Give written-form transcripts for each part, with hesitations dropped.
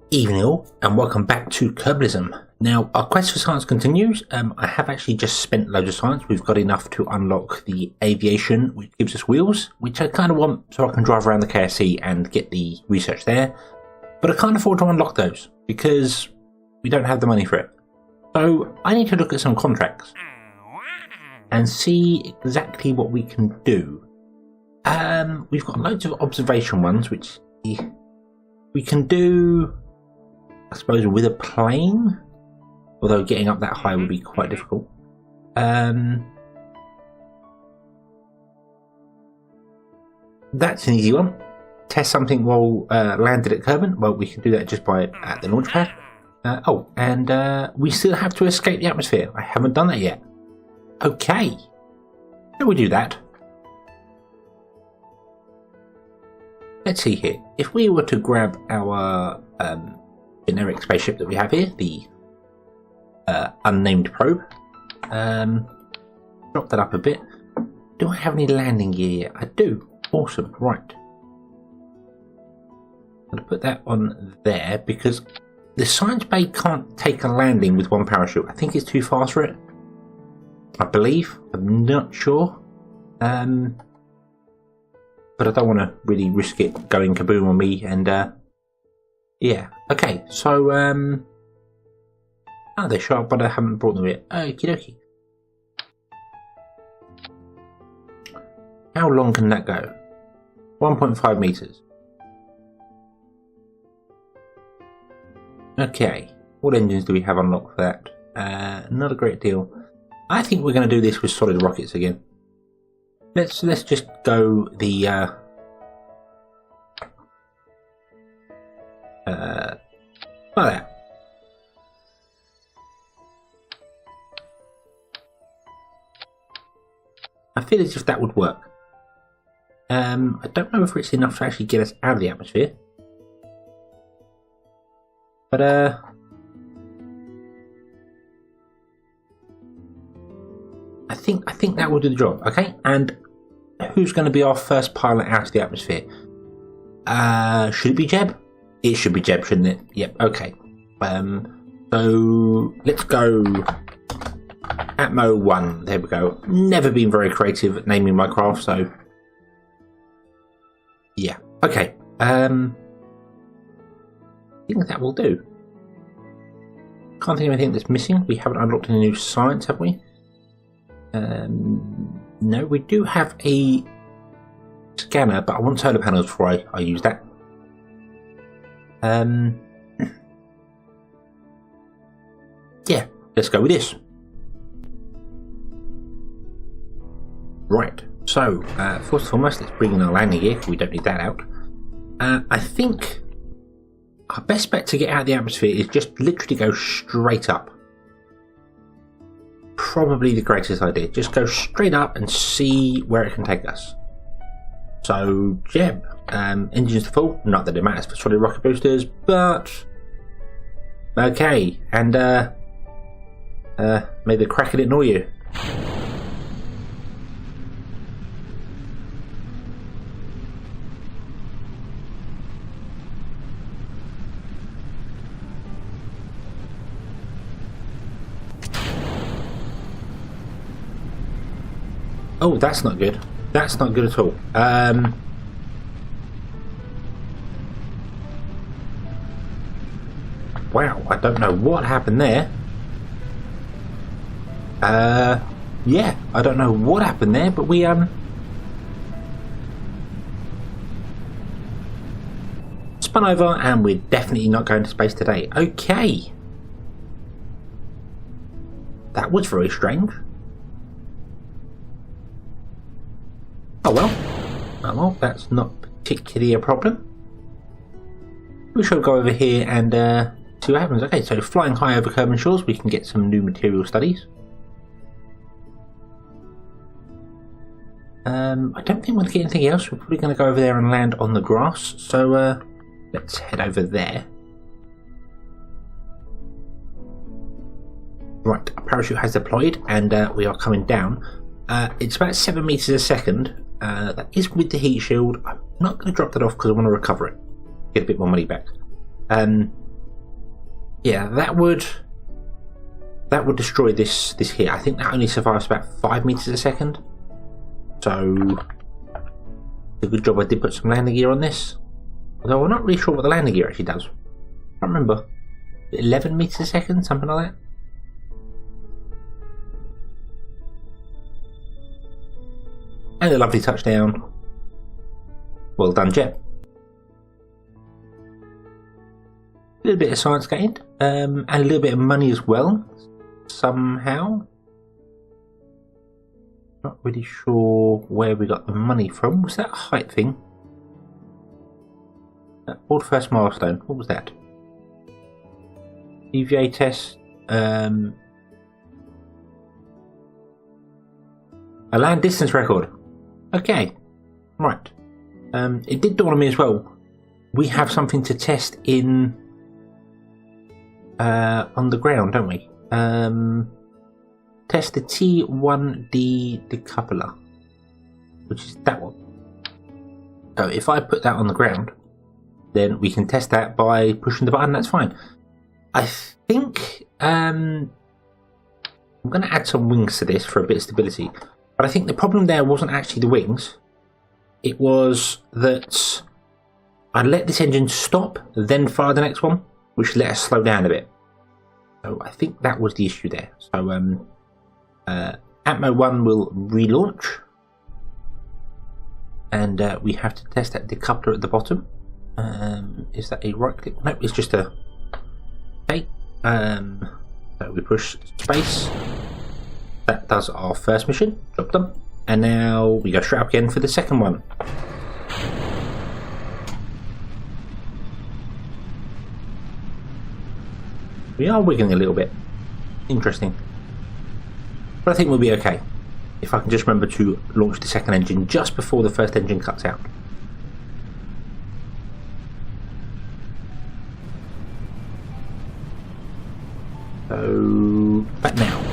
Evening all, and welcome back to Kerbalism. Now, our quest for science continues. I have actually just spent loads of science. We've got enough to unlock the aviation, which gives us wheels, which I kind of want so I can drive around the KSC and get the research there. But I can't afford to unlock those because we don't have the money for it. So I need to look at some contracts and see exactly what we can do. We've got loads of observation ones, which we can do, I suppose, with a plane, although getting up that high would be quite difficult. That's an easy one. Test something while landed at Kerbin. Well, we can do that just by at the launch pad. We still have to escape the atmosphere. I haven't done that yet. Okay, how do we do that? Let's see here. If we were to grab our generic spaceship that we have here, the unnamed probe, drop that up a bit. Do I have any landing gear yet? I do. Awesome. Right. I'm going to put that on there because the science bay can't take a landing with one parachute. I think it's too fast for it. I believe. I'm not sure. But I don't want to really risk it going kaboom on me, and yeah. Okay, so they're sharp, but I haven't brought them yet. Okie dokie. How long can that go? 1.5 meters. Okay, what engines do we have unlocked for that? Not a great deal. I think we're going to do this with solid rockets again. Let's just go the like that. I feel as if that would work. I don't know if it's enough to actually get us out of the atmosphere, but I think that will do the job. Okay, and who's going to be our first pilot out of the atmosphere? Should it be Jeb? It should be Jeb, shouldn't it? Yep, okay. So let's go Atmo 1. There we go. Never been very creative at naming my craft, so yeah. Okay. I think that will do. Can't think of anything that's missing. We haven't unlocked any new science, have we? No, we do have a scanner, but I want solar panels before I use that. Yeah, let's go with this. Right, so first and foremost, let's bring in our landing gear. We don't need that out. I think our best bet to get out of the atmosphere is just literally go straight up. Probably the greatest idea. Just go straight up and see where it can take us. So, Jeb, engines to full. Not that it matters for solid rocket boosters, but okay. And may the crack in it annoy you. Oh, that's not good. That's not good at all. Wow, I don't know what happened there. Yeah, I don't know what happened there, but we spun over, and we're definitely not going to space today. Okay, that was very strange. Oh well, that's not particularly a problem. We shall go over here and see what happens. Okay, so flying high over Kerbin shores, we can get some new material studies. I don't think we'll get anything else. We're probably going to go over there and land on the grass. So let's head over there. Right, our parachute has deployed, and we are coming down. It's about 7 meters a second. That is with the heat shield. I'm not going to drop that off because I want to recover it, get a bit more money back. Yeah, that would destroy this here. I think that only survives about 5 meters a second. So a good job I did put some landing gear on this. Although I'm not really sure what the landing gear actually does. I can't remember. 11 meters a second, something like that. And a lovely touchdown. Well done, Jet. A little bit of science gained, and a little bit of money as well, somehow. Not really sure where we got the money from. Was that a height thing? Or the first milestone? What was that? EVA test. A land distance record. Okay, right. It did dawn on me as well. We have something to test in on the ground, don't we? Test the T1D decoupler, which is that one. So if I put that on the ground, then we can test that by pushing the button. That's fine. I think I'm going to add some wings to this for a bit of stability. But I think the problem there wasn't actually the wings. It was that I let this engine stop, then fire the next one, which let us slow down a bit. So I think that was the issue there. So Atmo 1 will relaunch. And we have to test that decoupler at the bottom. Is that a right click? No, it's just a... Okay. So we push space. That does our first mission. Job done. And now we go straight up again for the second one. We are wiggling a little bit. Interesting. But I think we'll be okay. If I can just remember to launch the second engine just before the first engine cuts out. So, back now.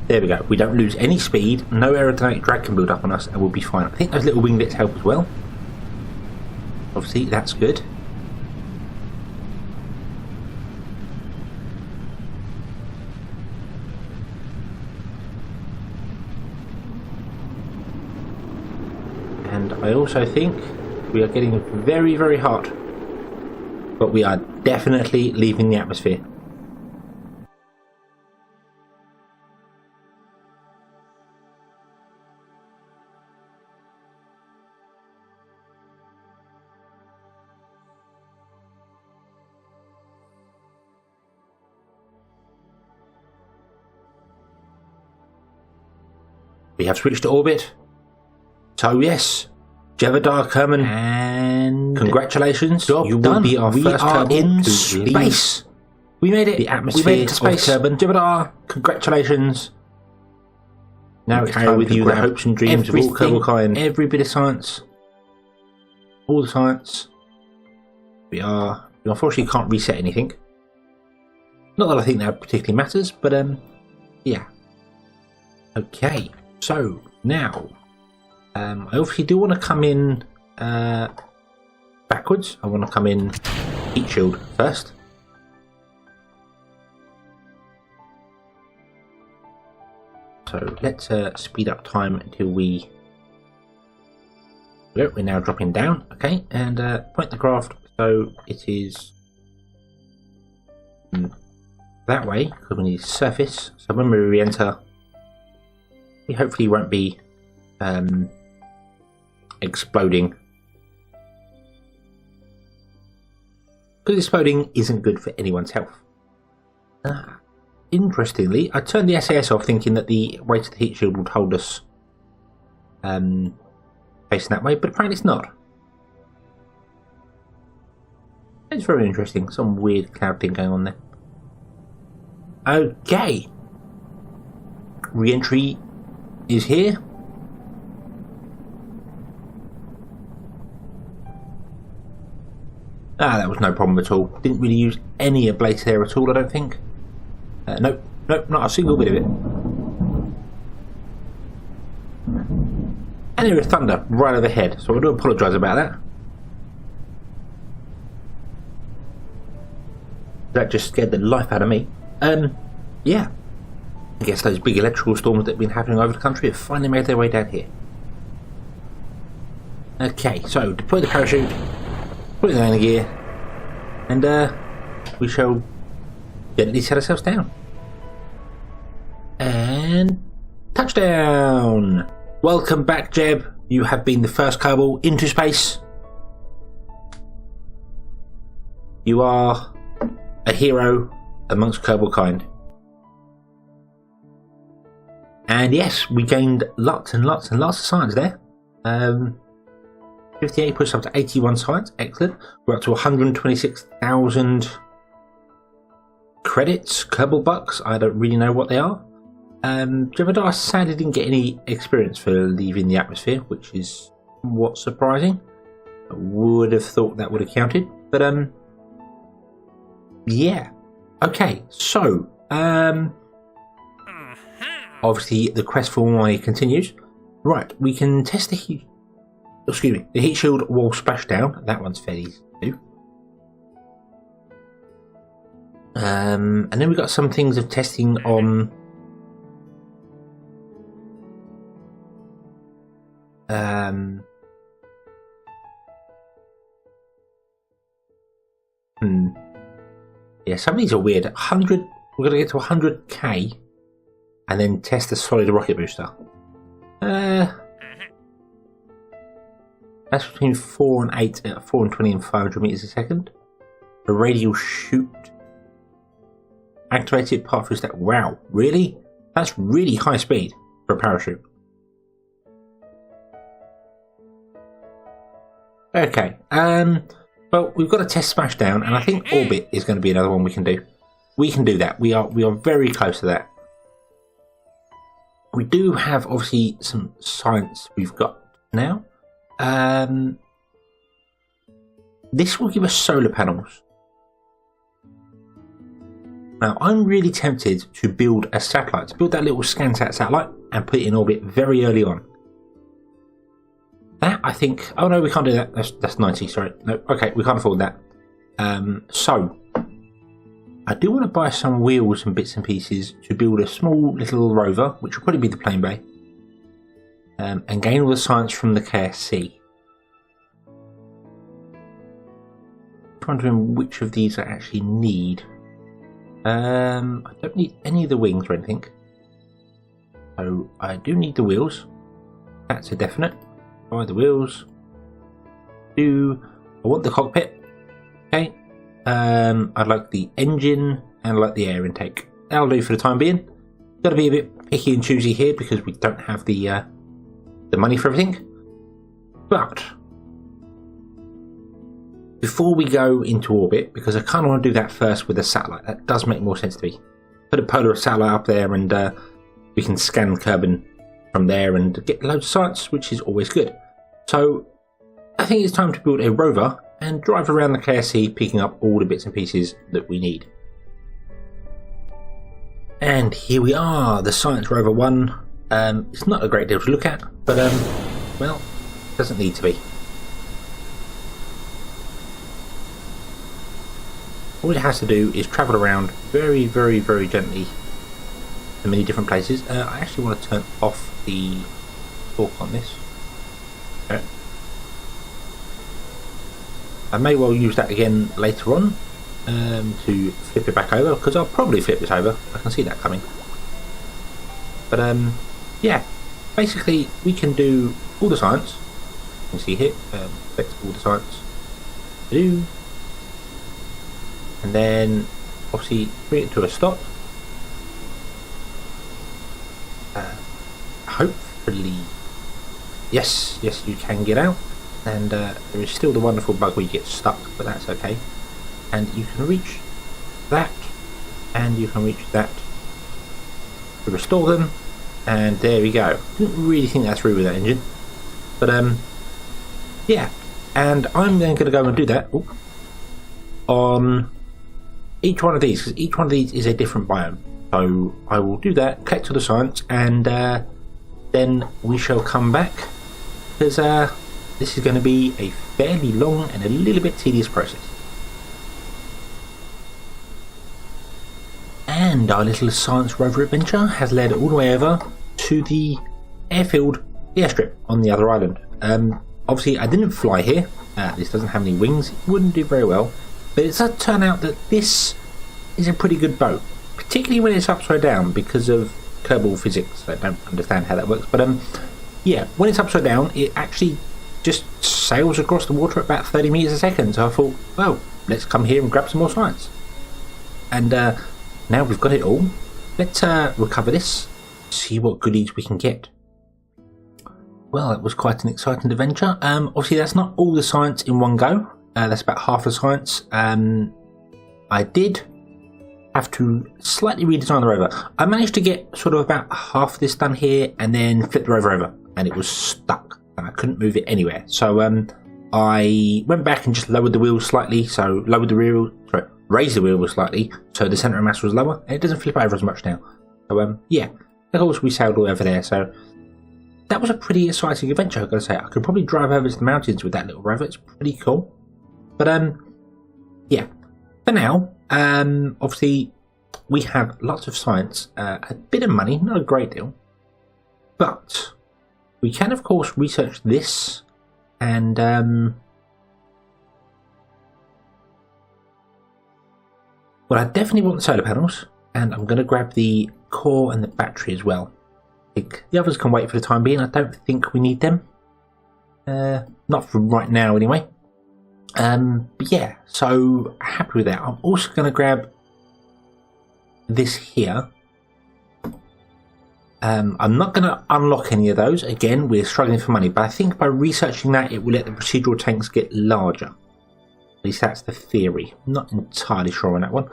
There we go. We don't lose any speed. No aerodynamic drag can build up on us, and we'll be fine. I think those little winglets help as well. Obviously, that's good. And I also think we are getting very, very hot. But we are definitely leaving the atmosphere. We have switched to orbit. So yes, Jevadar Kerman, and congratulations, you will be our first Kerbal in space. We made it. The atmosphere, we made it to space. Jevadar, congratulations. Now it's carry with you the hopes and dreams of all Kerbal kind. Every bit of science, all the science. We unfortunately can't reset anything. Not that I think that particularly matters, but yeah. Okay, so now. I obviously do want to come in backwards. I want to come in heat shield first. So let's speed up time until we... We're now dropping down. Okay, and point the craft so it is that way, because we need surface. So when we re-enter, we hopefully won't be exploding, because exploding isn't good for anyone's health. Interestingly, I turned the SAS off thinking that the weight of the heat shield would hold us facing that way, but apparently it's not. It's very interesting, some weird cloud thing going on there. Okay, re-entry is here. That was no problem at all. Didn't really use any ablator there at all, I don't think. Nope, not a single bit of it. And there is thunder right overhead, so I do apologise about that. That just scared the life out of me. Yeah. I guess those big electrical storms that have been happening over the country have finally made their way down here. Okay, so deploy the parachute, put it in gear, and we shall gently set ourselves down. And touchdown! Welcome back, Jeb. You have been the first Kerbal into space. You are a hero amongst Kerbal kind. And yes, we gained lots and lots and lots of science there. 58 pushed up to 81 science, excellent. We're up to 126,000 credits, Kerbal bucks. I don't really know what they are. Jebediah sadly didn't get any experience for leaving the atmosphere, which is somewhat surprising. I would have thought that would have counted, but yeah. Okay, so obviously the quest for Hawaii continues. Right, we can test the heat. Excuse me, the heat shield will splash down. That one's fairly easy to do. And then we've got some things of testing on yeah, some of these are weird. 100, we're going to get to 100k and then test the solid rocket booster. That's between 4 and 8, 420 and 500 meters a second. A radial shoot. Activated part through stack. Wow, really? That's really high speed for a parachute. Okay, well, we've got a test splashdown, and I think orbit is going to be another one we can do. We can do that. We are very close to that. We do have obviously some science we've got now. This will give us solar panels. Now, I'm really tempted to build a satellite, to build that little ScanSat satellite and put it in orbit very early on. That, I think... Oh, no, we can't do that. That's 90, sorry. No, okay, we can't afford that. So, I do want to buy some wheels and bits and pieces to build a small little rover, which will probably be the plane bay, and gain all the science from the KSC. I'm wondering which of these I actually need. I don't need any of the wings or anything. So, I do need the wheels. That's a definite. Buy the wheels. I want the cockpit. Okay. I'd like the engine and I like the air intake. That'll do for the time being. Got to be a bit picky and choosy here because we don't have the money for everything. But before we go into orbit, because I kind of want to do that first with a satellite. That does make more sense to me. Put a polar satellite up there and we can scan Kerbin from there and get loads of science, which is always good. So I think it's time to build a rover and drive around the KSC, picking up all the bits and pieces that we need. And here we are, the Science Rover 1. It's not a great deal to look at, but well, it doesn't need to be. All it has to do is travel around very, very, very gently to many different places. I actually want to turn off the torque on this. Okay. I may well use that again later on to flip it back over, because I'll probably flip this over. I can see that coming. But yeah, basically we can do all the science. You can see here, select all the science to do. And then obviously bring it to a stop. Hopefully, yes, you can get out. And there is still the wonderful bug where you get stuck, but that's okay. And you can reach that, and you can reach that to restore them. And there we go. Didn't really think that through with that engine, but yeah. And I'm then going to go and do that on each one of these, because each one of these is a different biome. So I will do that, collect all the science, and then we shall come back, because this is going to be a fairly long and a little bit tedious process. And our little science rover adventure has led all the way over to the airfield airstrip on the other island. Obviously I didn't fly here, this doesn't have any wings, it wouldn't do very well, but it does turn out that this is a pretty good boat, particularly when it's upside down because of Kerbal physics. I don't understand how that works, but yeah, when it's upside down it actually just sails across the water at about 30 meters a second, so I thought, well, let's come here and grab some more science. And now we've got it all, let's recover this, see what goodies we can get. Well, it was quite an exciting adventure. Obviously that's not all the science in one go, that's about half the science. I did have to slightly redesign the rover. I managed to get sort of about half of this done here and then flip the rover over and it was stuck and I couldn't move it anywhere. So I went back and just lowered the wheels slightly, so raised the wheel slightly so the centre of mass was lower and it doesn't flip over as much now. So yeah, of course we sailed all over there, so that was a pretty exciting adventure, I've got to say. I could probably drive over to the mountains with that little rover, it's pretty cool. But yeah, for now, obviously we have lots of science, a bit of money, not a great deal, but we can of course research this and well, I definitely want the solar panels, and I'm going to grab the core and the battery as well. I think the others can wait for the time being. I don't think we need them, not for right now anyway. But yeah, so happy with that. I'm also going to grab this here. I'm not going to unlock any of those. Again, we're struggling for money, but I think by researching that it will let the procedural tanks get larger. At least that's the theory. I'm not entirely sure on that one.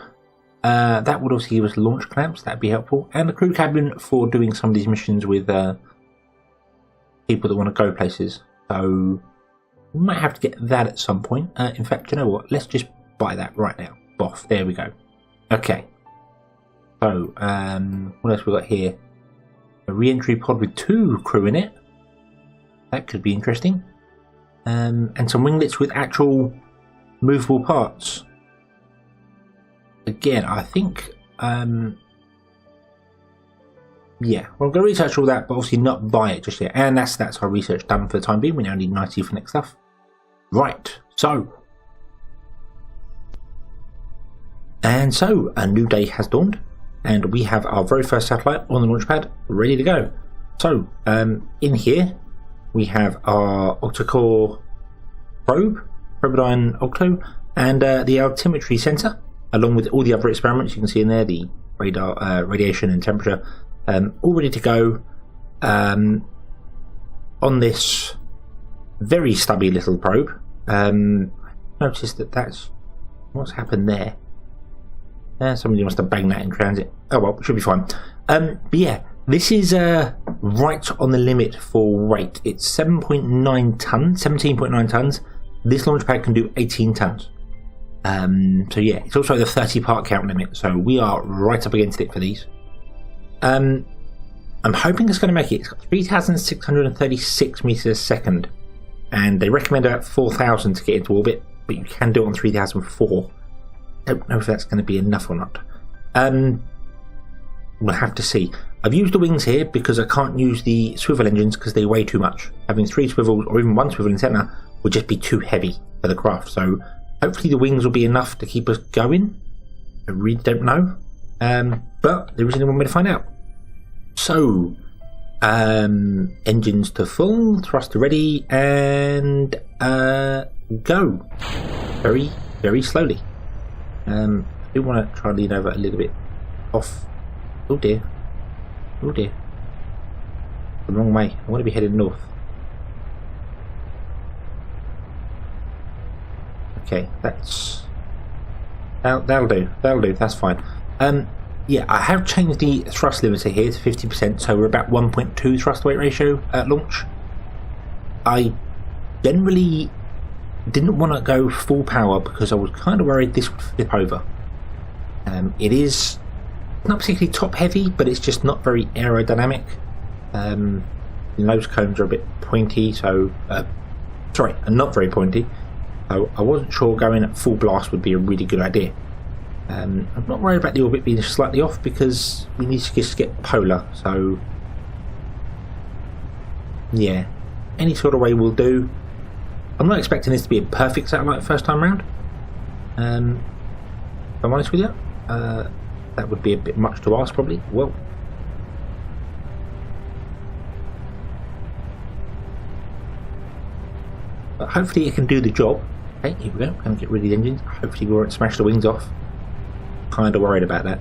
That would also give us launch clamps, that'd be helpful, and the crew cabin for doing some of these missions with people that want to go places. So we might have to get that at some point. In fact, you know what? Let's just buy that right now. Boff, there we go. Okay. So, what else we got here? A re-entry pod with 2 crew in it. That could be interesting. And some winglets with actual movable parts. Again, I think yeah, well, I'm going to research all that, but obviously not buy it just yet. And that's our research done for the time being. We now need 90 for next stuff. Right, so a new day has dawned, and we have our very first satellite on the launch pad ready to go. So in here we have our octa-core probe, Probodyne Octo, and the altimetry sensor, along with all the other experiments you can see in there, the radar, radiation and temperature, all ready to go on this very stubby little probe. Notice that's what's happened there. Somebody must have banged that in transit. Oh well, should be fine. But yeah, this is right on the limit for weight. It's 17.9 tons. This launch pad can do 18 tons. So yeah, it's also the 30 part count limit, so we are right up against it for these. I'm hoping it's going to make it. It's got 3,636 meters a second, and they recommend about 4,000 to get into orbit, but you can do it on 3,004. Don't know if that's going to be enough or not. We'll have to see. I've used the wings here because I can't use the swivel engines because they weigh too much. Having 3 swivels or even 1 swivel in centre would just be too heavy for the craft, so hopefully the wings will be enough to keep us going. I really don't know, but there isn't one way to find out. So engines to full, thruster ready, and go very, very slowly. I do want to try and lean over a little bit off. Oh dear, oh dear, the wrong way. I want to be headed north. Okay, that'll do, that's fine. Yeah, I have changed the thrust limiter here to 50%, so we're about 1.2 thrust weight ratio at launch. I generally didn't want to go full power because I was kind of worried this would flip over. It is not particularly top heavy, but it's just not very aerodynamic. The nose cones are a bit pointy, so not very pointy. So I wasn't sure going at full blast would be a really good idea. I'm not worried about the orbit being slightly off because we need to just get polar, so yeah, any sort of way will do. I'm not expecting this to be a perfect satellite first time round. If I'm honest with you, that would be a bit much to ask probably. Well, but hopefully it can do the job. Okay, here we go. Going to get rid of the engines. Hopefully we won't smash the wings off. Kind of worried about that.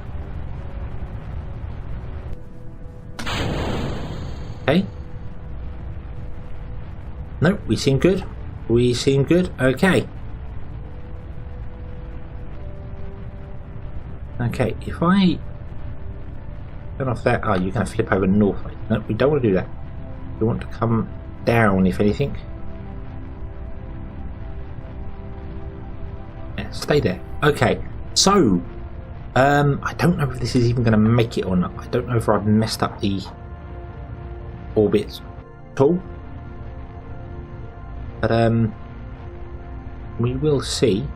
Okay. Nope, we seem good. We seem good. Okay. Okay, if I turn off that, you're going to flip over north. No, we don't want to do that. We want to come down, if anything. Yeah, stay there. Okay, so I don't know if this is even going to make it or not. I don't know if I've messed up the orbit at all. But we will see.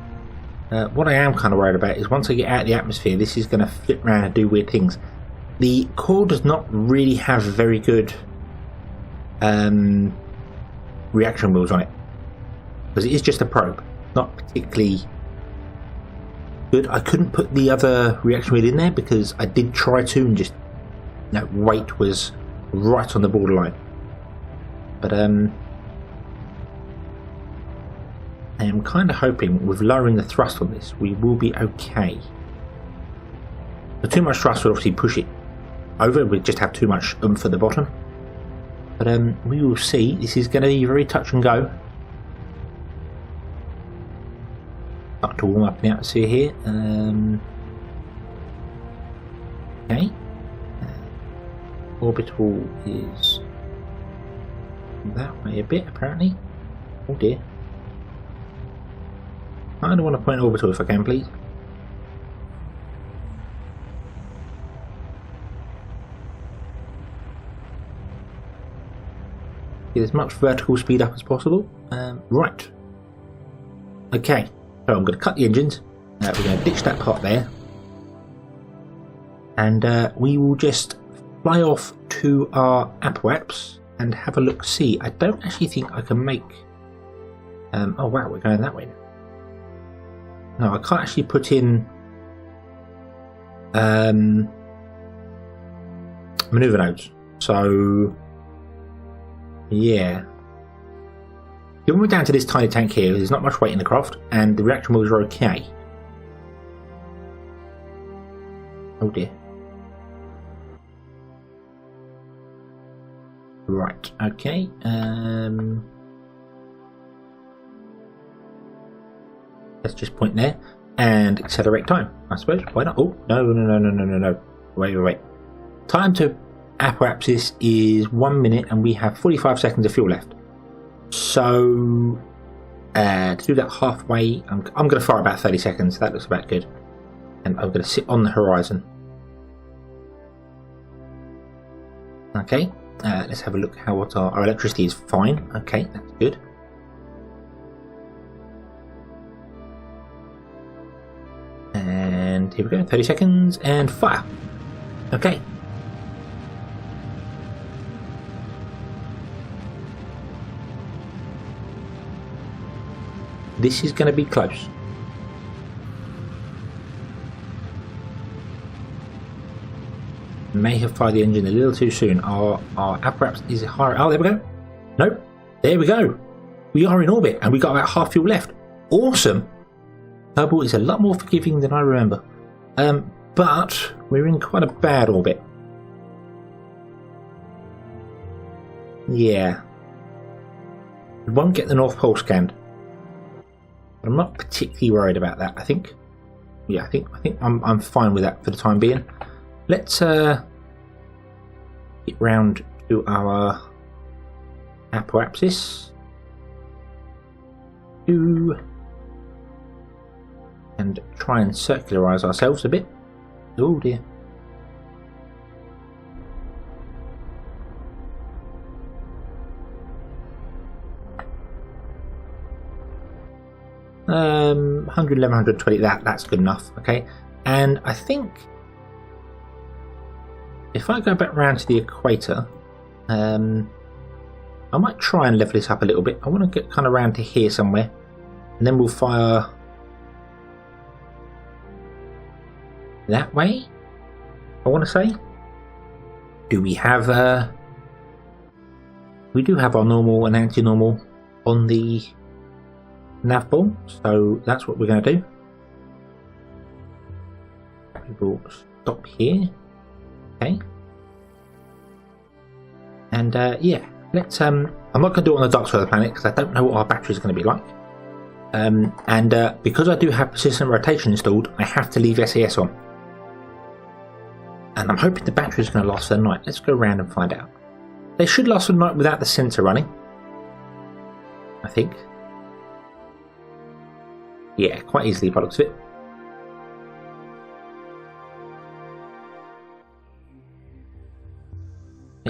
What I am kind of worried about is once I get out of the atmosphere, this is going to flip around and do weird things. The core does not really have very good reaction wheels on it, because it is just a probe, not particularly good. I couldn't put the other reaction wheel in there because I did try to, and just weight was right on the borderline. But I am kind of hoping with lowering the thrust on this we will be okay. So too much thrust would obviously push it over, we'd just have too much oomph at the bottom. But we will see. This is going to be very touch and go. Start to warm up in the atmosphere here. Okay. Orbital is that way a bit apparently. Oh dear. I don't want to point orbital if I can, please. Get as much vertical speed up as possible. Right. Okay. So I'm going to cut the engines. We're going to ditch that part there. And we will just fly off to our apoaps and have a look. See, I don't actually think I can make... oh wow, we're going that way now. No, I can't actually put in maneuver nodes. So yeah, given we're down to this tiny tank here, there's not much weight in the craft, and the reaction wheels are okay. Oh dear. Right. Okay. Let's just point there and accelerate time, I suppose. Why not? Oh, no. Wait. Time to apoapsis is 1 minute and we have 45 seconds of fuel left. So, to do that halfway, I'm going to fire about 30 seconds. That looks about good. And I'm going to sit on the horizon. Okay, let's have a look how what our electricity is fine. Okay, that's good. And here we go, 30 seconds and fire. Okay. This is going to be close. May have fired the engine a little too soon. Our apparatus is higher. Oh, there we go. Nope. There we go. We are in orbit and we got about half fuel left. Awesome. Kerbal is a lot more forgiving than I remember. But we're in quite a bad orbit. Yeah. We won't get the North Pole scanned. But I'm not particularly worried about that. I think I'm fine with that for the time being. Let's get round to our apoapsis. And try and circularize ourselves a bit. Oh dear. $111, $120. That's good enough. Okay. And I think if I go back round to the equator, I might try and level this up a little bit. I want to get kind of round to here somewhere, and then we'll fire that way, I want to say. Do we have we do have our normal and anti-normal on the nav ball, so that's what we're going to do. We will stop here. Okay. And yeah, let's I'm not going to do it on the dark side of the planet because I don't know what our battery is going to be like. And because I do have persistent rotation installed, I have to leave SAS on. And I'm hoping the battery is going to last for the night. Let's go around and find out. They should last for the night without the sensor running, I think. Yeah, quite easily by the looks of it.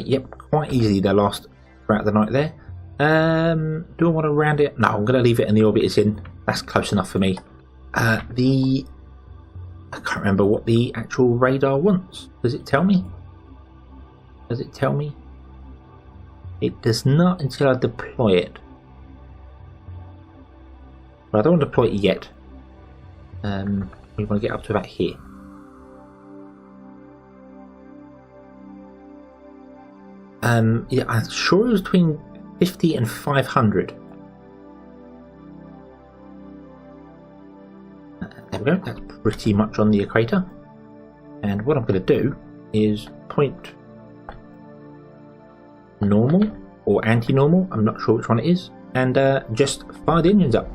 Yep, quite easily they'll last throughout the night there. Do I want to round it? No, I'm going to leave it in the orbit it's in. That's close enough for me. I can't remember what the actual radar wants. Does it tell me? Does it tell me? It does not until I deploy it. But I don't want to deploy it yet. We want to get up to about here. Yeah, I'm sure it was between 50 and 500. There we go, that's pretty much on the equator. And what I'm going to do is point normal or anti-normal, I'm not sure which one it is, and just fire the engines up.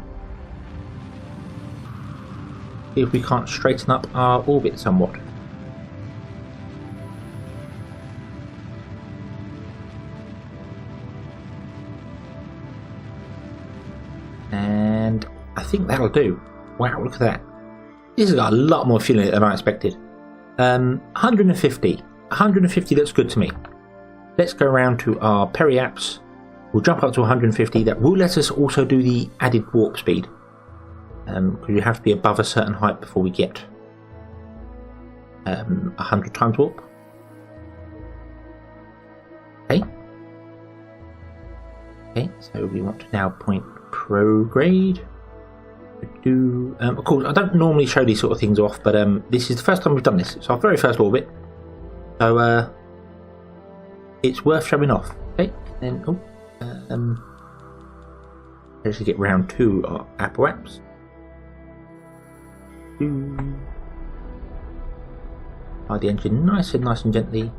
See if we can't straighten up our orbit somewhat. And I think that'll do. Wow, look at that. This has got a lot more fuel in it than I expected. 150. 150 looks good to me. Let's go around to our peri-apps. We'll jump up to 150. That will let us also do the added warp speed. Because you have to be above a certain height before we get 100 times warp. Okay. Okay, so we want to now point prograde. Of course, I don't normally show these sort of things off, but this is the first time we've done this. It's our very first orbit, so it's worth showing off. Okay, then let's get round to our Apple apps. Hide the engine nice and gently.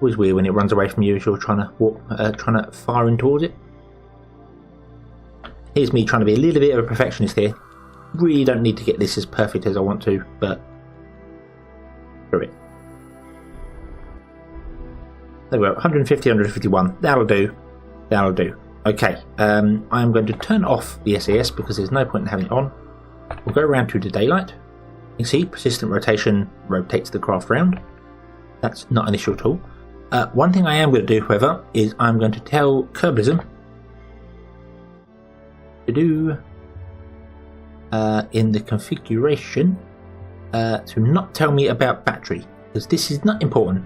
Always weird when it runs away from you as you're trying to fire in towards it. Here's me trying to be a little bit of a perfectionist here. Really don't need to get this as perfect as I want to, but screw it. There we go, 150, 151. That'll do. That'll do. Okay, I'm going to turn off the SAS because there's no point in having it on. We'll go around to the daylight. You can see persistent rotation rotates the craft round. That's not an issue at all. One thing I am going to do, however, is I'm going to tell Kerbalism to do in the configuration to not tell me about battery, because this is not important.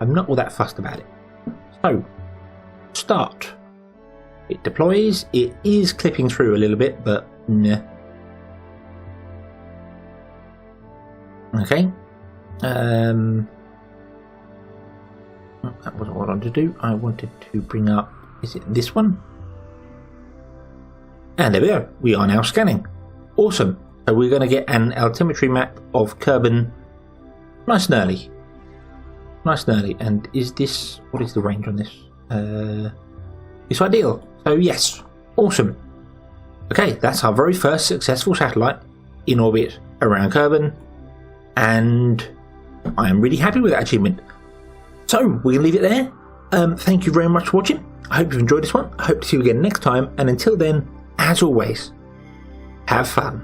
I'm not all that fussed about it. So, start. It deploys. It is clipping through a little bit, but nah. Okay. That wasn't what I wanted to do. I wanted to bring up, is it this one? And there we go. We are now scanning. Awesome. So we're going to get an altimetry map of Kerbin nice and early. Nice and early. And is this, what is the range on this? It's ideal. So yes, awesome. Okay, that's our very first successful satellite in orbit around Kerbin. And I am really happy with that achievement. So, we're going to leave it there. Thank you very much for watching. I hope you've enjoyed this one. I hope to see you again next time. And until then, as always, have fun.